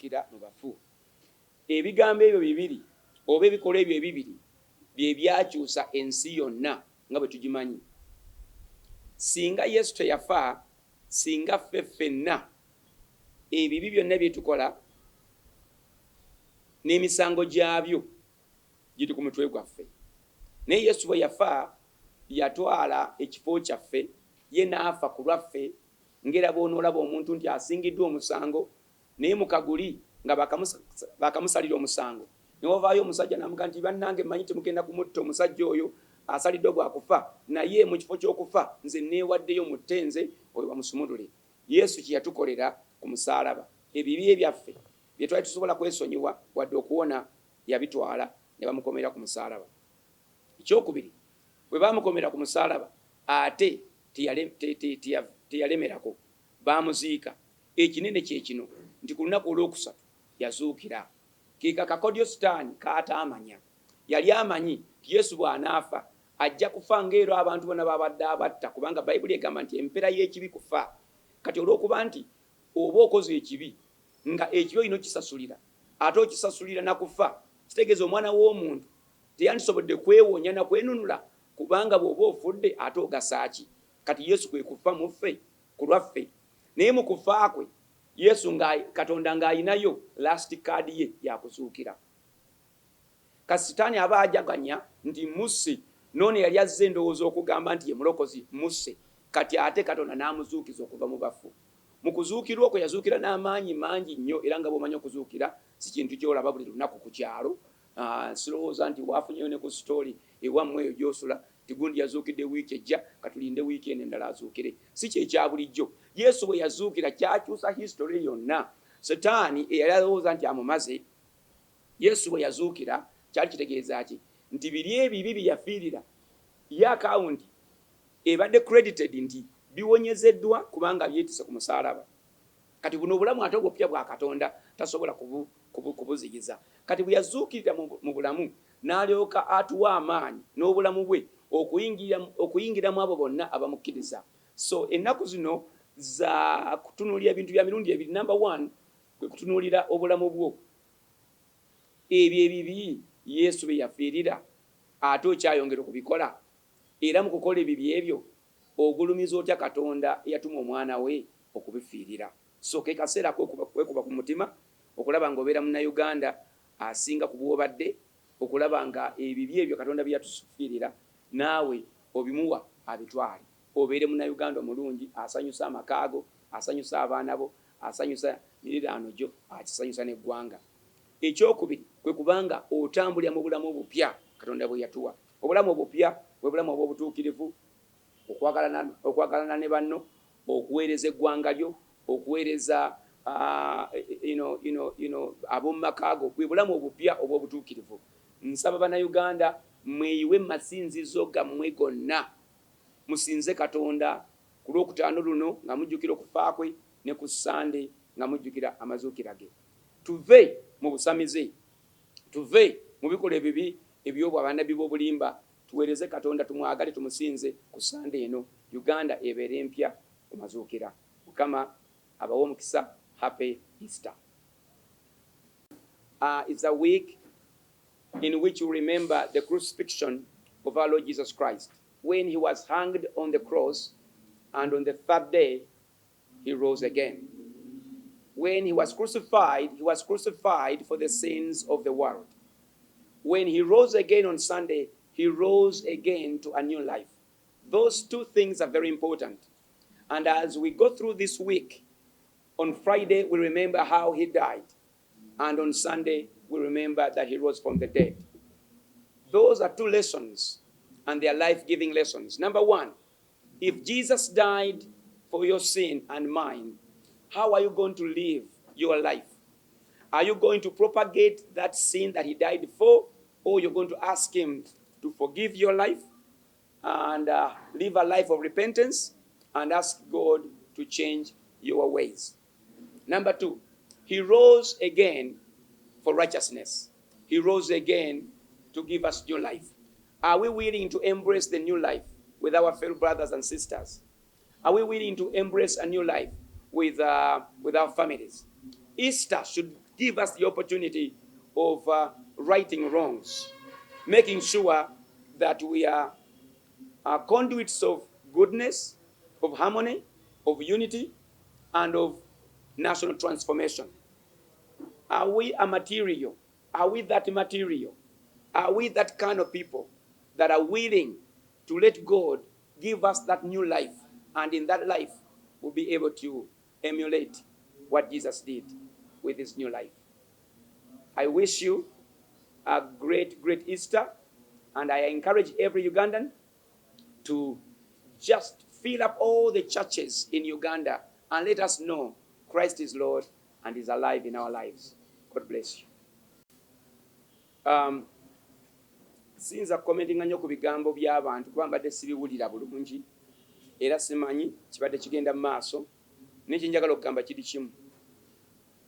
yazuukira mu bafu. Ebigambo ebyo bibiri oba ebikolwa ebyo ebibiri bye byakyusa ensi yonna nga bwe tugimanyi. Singa Yesu teyafa, singa ffe ffenna ebibi byonna bye tukola n'emisango gyabyo giri ku mutwe gwaffe. Naye Yesu bwe yafa yatwala ekifo kyaffe, ye n'afa ku lwaffe, ng'era bw'onoolaba omuntu nti asingiddwa omusango naye mu kaguli nga bakamusalira omusango. Ne wavaayo omusajja n'amuga nti bannange mmanyi temugenda kumutta omusajja oyo asaliddwa gwakufa, naye mu kifo ky'okufa nze neewaddeyo mutte nze oyo bamusumulule. Yesu kye yatukolera ku musaalaba, ebibi ebyaffe bye twali tusobola kwesonyiwa wadde okuwona yabitwala ne bamukomera ku musaalaba. Ekyokubiri, bwe bamukomera ku musaalaba ate teyalemerako, baamuziika. Ekinene kye kino nti ku lunaku olwokusatu yazuukira. Kika kakodyo Sitaani kaataamanya. Yali amanyi nti Yesu bw'anaafa ajja kufa ng'era abantu bonna babadde abatta, kubanga Bayibuli egamba nti empera y'ekibi kufa. Kati olw'okuba nti oba okoze ekibi nga ekibi olina okisasulira, ate okisasulira na kufa, kitegeeza omwana w'omuntu teyandisobodde kwewonya na kwenunula, kubanga bw'oba ofudde ate ogasaaki. Kati Yesu kwe kufa mu ffe ku lwaffe. Naye mu kufa kwe Yesu Katonda ng'ayinayo last card ye yakuzuukira. Kasitaani aba ajaganya nti musse, noone yali azze endowooza okugamba nti ye mulokozi musse, kati ate Katonda n'amuzuukiza okuva mu bafu. Mu kuzuukirwa okwo yazuukira n'amaanyi mangi nnyo, era nga bw'omanyi okuzuukira si kintu ky'olaba buli lunaku ku kyalo. Sirowooza nti waafunyeyo ne ku sitooli ewammwe eyo gy'osula ti gundi yazuukidde wiiki ejja, katulinde wiiki eno endala azuukire. Si kyekya bulijjo. Yesu bwe yazuukira kyakyusa history yonna. Setaani eyali alowooza nti amumaze, Yesu bwe yazuukira kyali kitegeeza ki? Nti biri ebibi bye yafiirira ye akawunti ebadde credited nti biwonyezeddwa kubanga byetise ku musaalaba. Kati buno obulamu ate obupya bwa Katonda tasobola kubuziyiza. Kati bwe yazuukirira mu bulamu n'alyoka atuwa amaanyi n'obulamu bwe okuyingiramu abo bonna abamukkiriza. So ennaku zino za kutunuulira ebintu bya mirundi ebiri. Number 1 kwe kutunuulira obulamu bwo. Ebyo ebibi Yesu bye yafiirira ate okyayongera okubikola, era mu kukola ebibi ebyo ogulumiza otya Katonda eyatuma omwana we okubifiirira. So ke kaseera kwekuba ku mutima okulaba ng'obeera Munnayuganda asinga ku bw'obadde, okulaba nga ebibi ebyo Katonda bye yatufiirira naawe obimuwa abitwale. Obeere Munnayuganda omulungi asanyusa amakaago, asanyusa abaana bo, asanyusa miriraano gyo, akisanyusa n'eggwanga. Ekyokubiri kwe kubanga otambulira mu bulamu obupya Katonda bwe yatuwa. Obulamu obupya bwe bulamu obw'obutuukirivu, okwagalana ne banno, okuweereza eggwanga lyo, okuweereza ab'omu makaago, bwe bulamu obupya obw'obutuukirivu. Nsaba Bannayuganda mweyiwe masinzizo gammwe gonna, musinze Katonda ku Lwokutaano luno nga mujjukira okufa kwe, ne ku Sande nga mujjukira amazuukira ge. Tuve mu busamize, tuve mu bikolwa ebibi eby'obwannabbi bw'obulimba, tuweereze Katonda, tumwagale, tumusinze ku Sande eno, Uganda ebeere empya ku mazuukira. Mukama abawe omukisa. Happy Easter. It's a week in which you remember the crucifixion of our Lord Jesus Christ, when he was hanged on the cross, and on the third day he rose again. When he was crucified for the sins of the world. When he rose again on Sunday, he rose again to a new life. Those two things are very important. And as we go through this week, on Friday we remember how he died, and on Sunday we remember that he rose from the dead. Those are two lessons, and they are life-giving lessons. Number 1, if Jesus died for your sin and mine, how are you going to live your life? Are you going to propagate that sin that he died for, or you're going to ask him to forgive your life and live a life of repentance and ask God to change your ways? Number 2, he rose again for righteousness. He rose again to give us new life. Are we willing to embrace the new life with our fellow brothers and sisters? Are we willing to embrace a new life with our families? Easter should give us the opportunity of righting wrongs, making sure that we are conduits of goodness, of harmony, of unity, and of national transformation. Are we a material? Are we that material? Are we that kind of people that are willing to let God give us that new life, and in that life we'll be able to emulate what Jesus did with his new life? I wish you a great, great Easter, and I encourage every Ugandan to just fill up all the churches in Uganda and let us know Christ is Lord and is alive in our lives. God bless you. Sinza commentinga nnyo ku bigambo by'abantu kuba mbadde sibiwulira bulungi era simanyi kibadde kigenda mu maaso, naye kye njagala okugamba kiri kimu.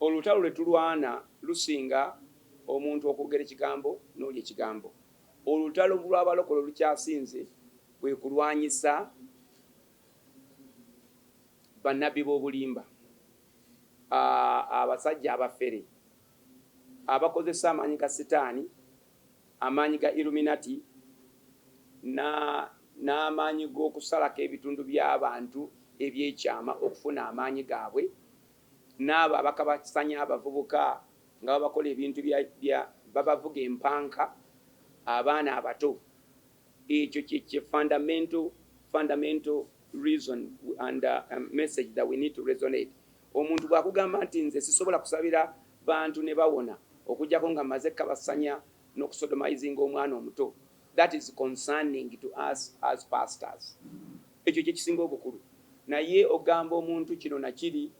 Olutalo lwe tulwana lusinga omuntu okwogera ekigambo n'oli ekigambo. Olutalo lw'abalokole olukyasinze kwe kulwanyisa bannabbi b'obulimba, abasajja abafere abakozesa amaanyi ga sitaani, amaanyi ga Illuminati n'amaanyi g'okusalako ebitundu by'abantu ebyekyama okufuna amaanyi gaabwe, n'abo abakabasanya abavubuka nga babakola ebintu babavuga empanka abaana abato. Ekyo kye fundamental reason and message that we need to resonate. Omuntu bw'akugamba nti nze sisobola kusabira bantu ne bawona okujjako nga maze kabasanya n'okusodomizinga omwana omuto, that is concerning to us as pastors. Ekyo kye kisinga obukulu. Naye ogamba omuntu kino nakiri,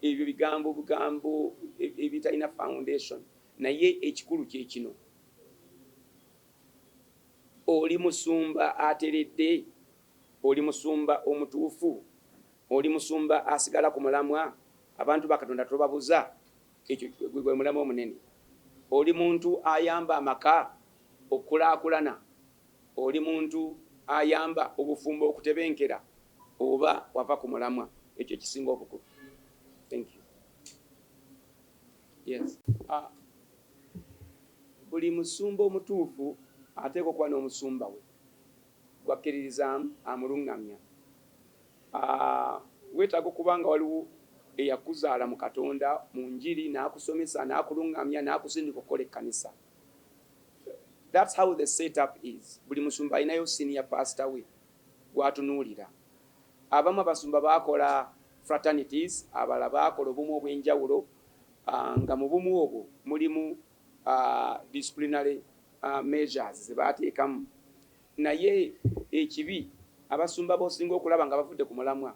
ebyo bigambo ebitalina foundation. Naye ekikulu kye kino, oli musumba ateredde, oli musumba omutuufu, oli musumba asigala ku mulamwa, abantu ba Katonda tobabuza, ekyo gwe mulamwa omunene. Oli muntu ayamba amaka okulaakulana, oli muntu ayamba obufumbo okutebenkera, oba wava ku mulamwa. Ekyo kisinga obukulu. Thank you. Yes. Buli musumba omutuufu ateekwa okuba n'omusumba we gwakkiririzaamu amulungamya. Weetaaga okuba nga waliwo eyakuzaala mu Katonda mu njiri n'akusomesa n'akulungamya n'akusindika okukola ekkanisa. That's how the setup is. Buli musumba alinayo senior pastor we gwatunuulira. Abamu abasumba baakola fraternities, abalala baakola obumu obw'enjawulo, nga mu bumu obwo mulimu disciplinary measures ze baateekamu. Naye ekibi, abasumba b'osinga okulaba nga bavudde ku mulamwa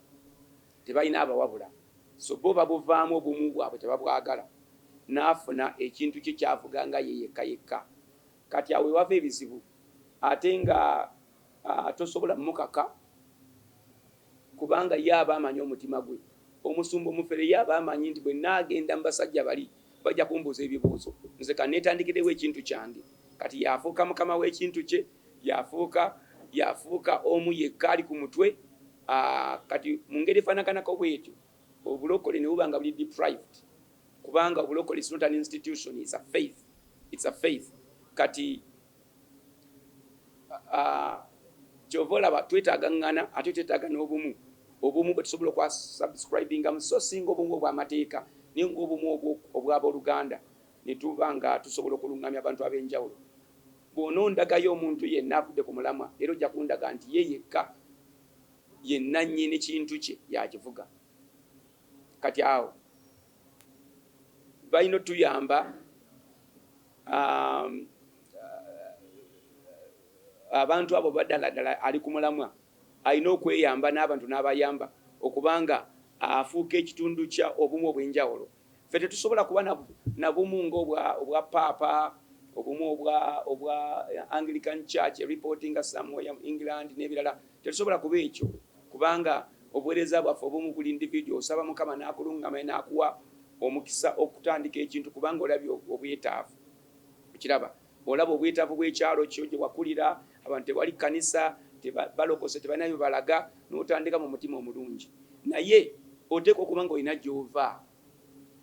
tebalina abawabula, so bo babuvaamu obumu bwabwe tebabwagala, n'afuna ekintu kye kyavuga nga ye yekka yekka. Kati awe wava ebizibu ate nga tosobola mukaka kubanga ye aba amanyi omutima gwe. Omusumba omufere ye aba amanyi nti bwe naagenda mu basajja bali bajja kumbuuza ebibuuzo, nze kanneetandikirewo ekintu kyange. Kati yafuuka mukama w'ekintu kye, yafuuka omu yekka ali ku mutwe. Kati mu ngeri efaanakanako bwetyo obulokole ne buba nga buli deprived, kubanga obulokole is not an institution, it's a faith. It's a faith. Kati kyova olaba twetaaga ngana ate twetaaga n'obumu. Obumu bwe tusobola okwa subscribingamu so singa obumu obw'amateeka naye ng'obumu obw'abooluganda ne tuba nga tusobola okulungamya abantu ab'enjawulo. Bw'onoondagayo omuntu yenna avudde ku mulamwa era ojja kundaga nti ye yekka yenna nnyini kintu kye yakivuga. Kati awo balina otuyamba abantu abo baddala ali ku mulamwa alina okweyamba n'abantu n'abayamba okubanga afuuka ekitundu kya obumu obw'enjawulo. Ffe tetusobola kuba na bumu ng'obwa paapa, obumu obwa Anglican Church reporting somewhere England n'ebirala. Tetusobola kuba ekyo kubanga obuweereza bwaffe obumu buli individual osaba Mukama n'akulungama n'akuwa omukisa okutandika ekintu kubanga olabye obwetaavu. Kiraba olaba obwetaavu bw'ekyalo kyo gye wakulira, abantu tewali kkanisa, balokose tebalina bye balaga, n'otandika mu mutima omulungi. Naye oteekwa okuba nga olina gy'ova.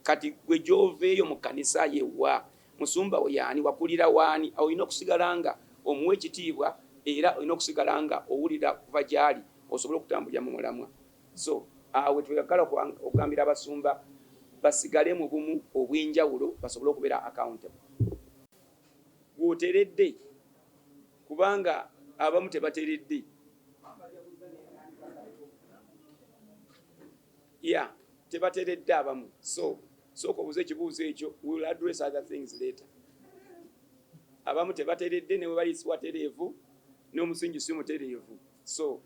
kati gwe gy'oveeyo mu kkanisa yewa musumba we yaani wakulira waani olina okusigala nga omuwa ekitiibwa era olina okusigala nga owulira kuva gy'ali osobola okutambulira mu mulamwa. So awe twagala okugambira abasumba basigale mu bumu obw'enjawulo basobole okubeera accountable. Gwoteredde kubanga abamu tebateredde. Tebateredde abamu. So obuze ekibuuzo ekyo, we will address other things later. Abamu tebateredde ne bwe bali watereevu n'omusingi si mutereevu. So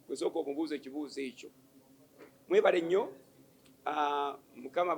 gwe sooka omubuuzo ekibuuzo ekyo. Mwebale nnyo. Mukama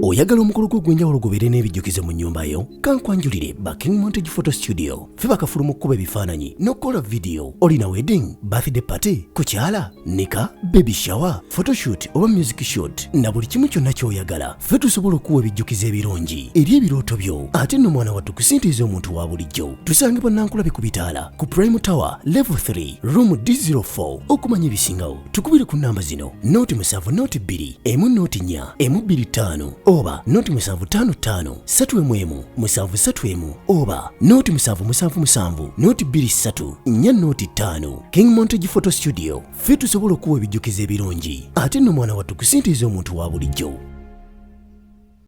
oyagala omukolo gw'enjawulo gubeere n'ebijjukizo mu nnyumba yo kankwanjulire ba King Montage Photo Studio fe bakafulu mu kkuba ebifaananyi n'okukola vidiyo. Olina wedding, birthday party, kukyala, nika, baby shower, photoshoot oba music shoot na buli kimu kyonna ky'oyagala fe tusobola okuwa ebijjukizo ebirungi eri ebirooto byo ate nno mwana wattu kusintiiza omuntu wa bulijjo. Tusangibwa Nankulabe ku Bitaala ku Prime Tower Level 3 Room D04. Okumanya ebisingawo tukubire ku nnamba zino 07 2 1 4 1 oba 0755 3 731 oba 0777 23 4 King Montage Photo Studio fe tusobola okuwa ebijjukizo ebirungi ate nno mwana wattu kusintiiza omuntu wa bulijjo.